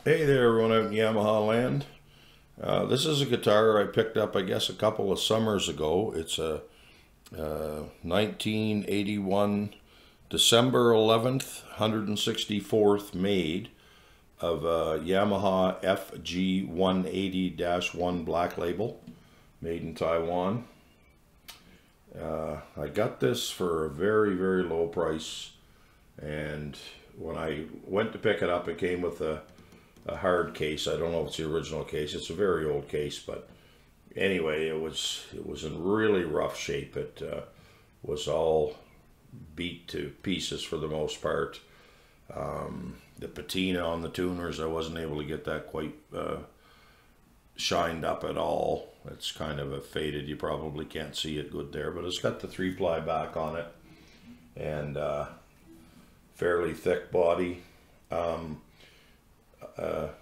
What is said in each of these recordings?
Hey there, everyone out in Yamaha land. This is a guitar I picked up, I guess, a couple of summers ago. It's a 1981 December 11th, 164th made of a Yamaha FG 180-1 black label, made in Taiwan. I got this for a very, very low price, and when I went to pick it up, it came with a hard case. I don't know if it's the original case. It's a very old case, but anyway, it was in really rough shape. It was all beat to pieces for the most part. The patina on the tuners, I wasn't able to get that quite shined up at all. It's kind of a faded. You probably can't see it good there, but it's got the 3-ply back on it and fairly thick body.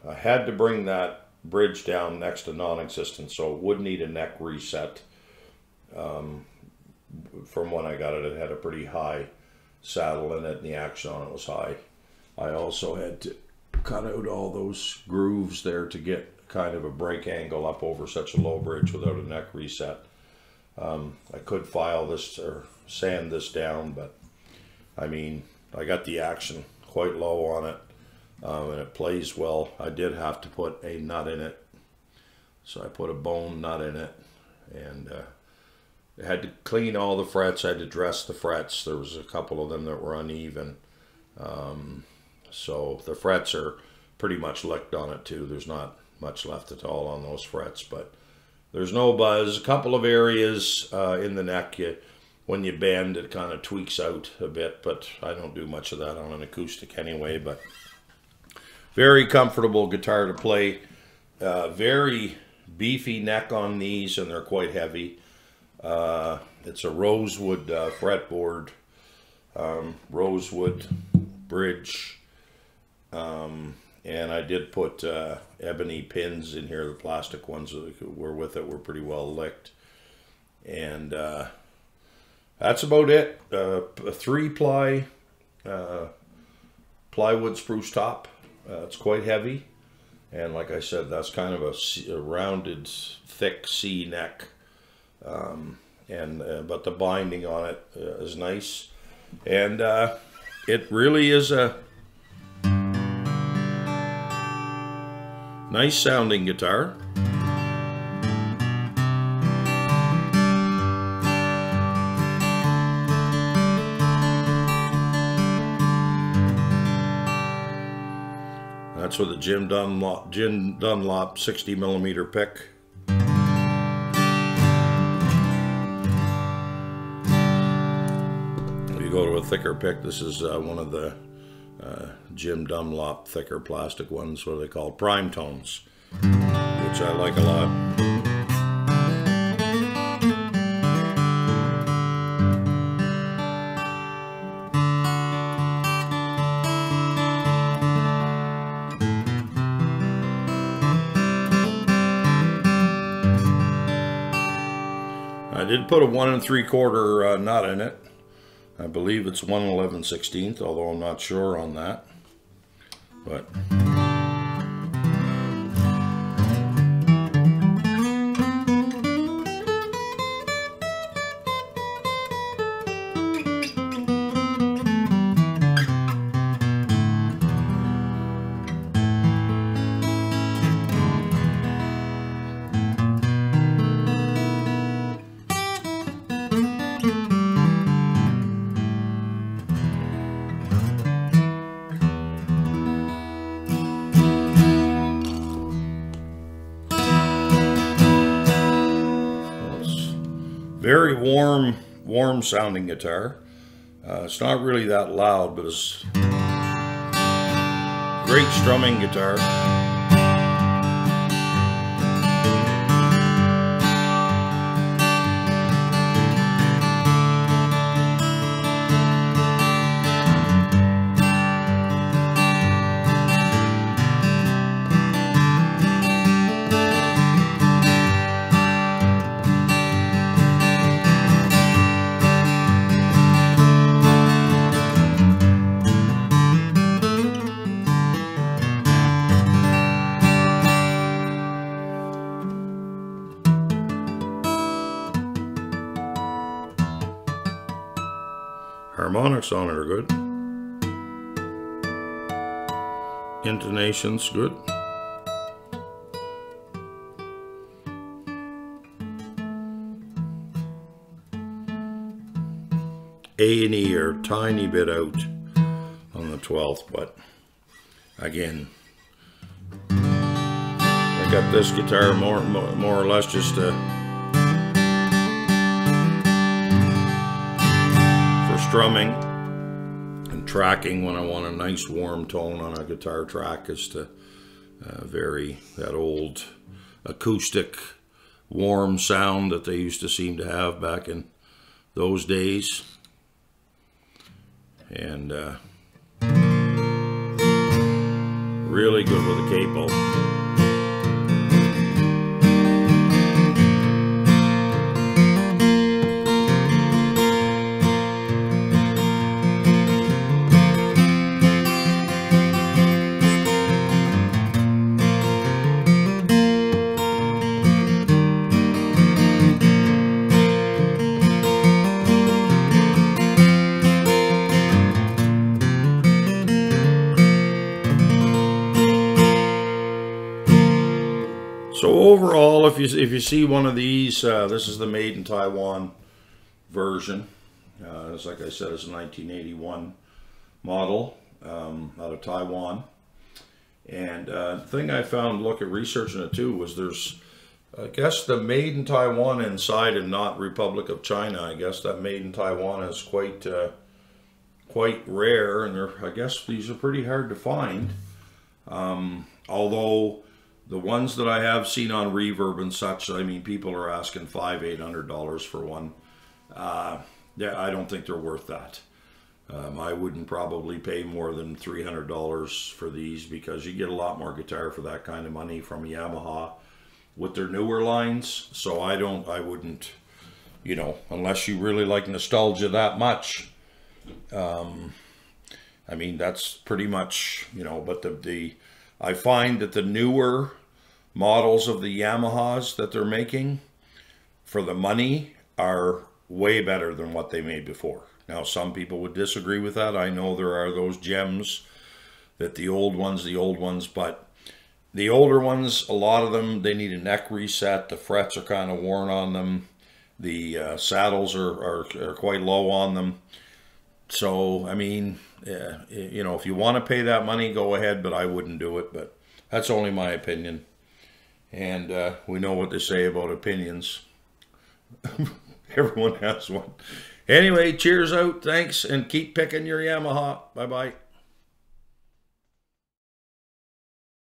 I had to bring that bridge down next to non-existent, so it would need a neck reset. From when I got it, it had a pretty high saddle in it, and the action on it was high. I also had to cut out all those grooves there to get kind of a break angle up over such a low bridge without a neck reset. I could file this or sand this down, but I mean, I got the action quite low on it. And it plays well. I did have to put a nut in it, so I put a bone nut in it, and I had to clean all the frets. I had to dress the frets. There was a couple of them that were uneven, so the frets are pretty much licked on it too. There's not much left at all on those frets, but there's no buzz. A couple of areas in the neck, when you bend, it kind of tweaks out a bit, but I don't do much of that on an acoustic anyway. But very comfortable guitar to play. Very beefy neck on these, and they're quite heavy. It's a rosewood fretboard, rosewood bridge, and I did put ebony pins in here. The plastic ones that were with it were pretty well licked, and that's about it. A 3-ply plywood spruce top. It's quite heavy, and like I said, that's kind of a rounded, thick C neck, but the binding on it is nice, and it really is a nice sounding guitar. That's with a Jim Dunlop 60mm pick. If you go to a thicker pick, this is one of the Jim Dunlop thicker plastic ones, what they call prime tones, which I like a lot. I did put a 1 3/4 nut in it. I believe it's 1 11/16, although I'm not sure on that. But very warm sounding guitar. It's not really that loud, but it's great strumming guitar. Harmonics on it are good. Intonation's good. A and E are a tiny bit out on the 12th, but again, I got this guitar more or less just for strumming and tracking when I want a nice warm tone on a guitar track, is to vary that old acoustic warm sound that they used to seem to have back in those days. And really good with a capo. So overall, if you see one of these, this is the made in Taiwan version. It's like I said, it's a 1981 model out of Taiwan. And the thing I found, researching it too, was there's, I guess, the made in Taiwan inside and not Republic of China. I guess that made in Taiwan is quite rare, and I guess these are pretty hard to find. Although the ones that I have seen on Reverb and such, I mean, people are asking $500-800 for one. Yeah, I don't think they're worth that. I wouldn't probably pay more than $300 for these, because you get a lot more guitar for that kind of money from Yamaha with their newer lines. So I wouldn't, you know, unless you really like nostalgia that much. I mean, that's pretty much, you know, but I find that the newer models of the Yamahas that they're making for the money are way better than what they made before. Now, some people would disagree with that. I know there are those gems that the old ones, but the older ones, a lot of them, they need a neck reset. The frets are kind of worn on them. The saddles are quite low on them. So, I mean, you know, if you want to pay that money, go ahead, but I wouldn't do it. But that's only my opinion. And we know what they say about opinions. Everyone has one. Anyway, cheers out, thanks, and keep picking your Yamaha. Bye-bye.